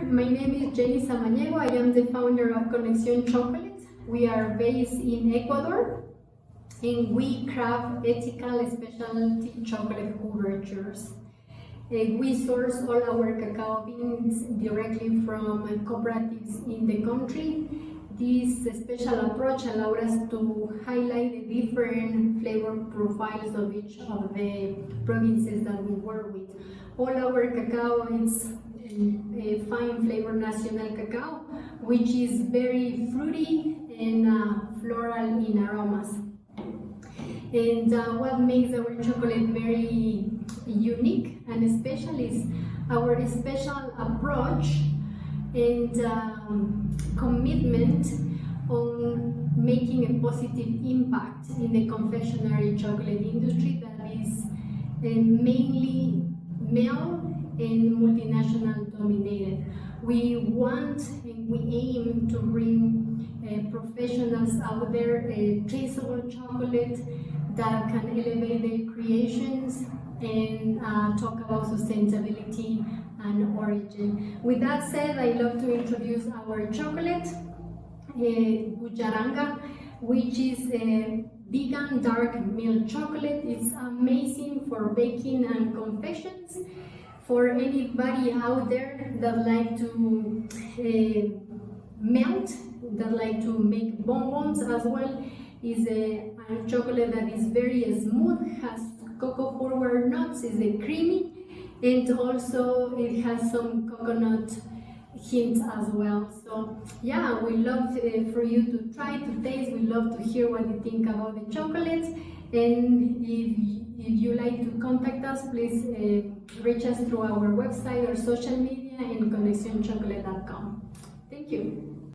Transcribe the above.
My name is Jenny Samaniego. I am the founder of Conexión Chocolate. We are based in Ecuador and we craft ethical specialty chocolate couvertures. We source all our cacao beans directly from cooperatives in the country. This special approach allows us to highlight the different flavor profiles of each of the provinces that we work with. All our cacao is a fine flavor national cacao, which is very fruity and floral in aromas. And what makes our chocolate very unique and special is our special approach and commitment on making a positive impact in the confectionery chocolate industry that is mainly male and multinational dominated. We want and we aim to bring professionals out there traceable chocolate that can elevate their creations and talk about sustainability and origin. With that said, I'd love to introduce our chocolate, Gujaranga, which is a vegan dark milk chocolate. It's amazing for baking and confections. For anybody out there that like to melt, that like to make bonbons as well, is a chocolate that is very smooth, has cocoa forward nuts, is a creamy, and also it has some coconut hints as well. So yeah, we love for you to try, to taste. We love to hear what you think about the chocolate, and if you like to contact us, please reach us through our website or social media and connexionchocolate.com. Thank you.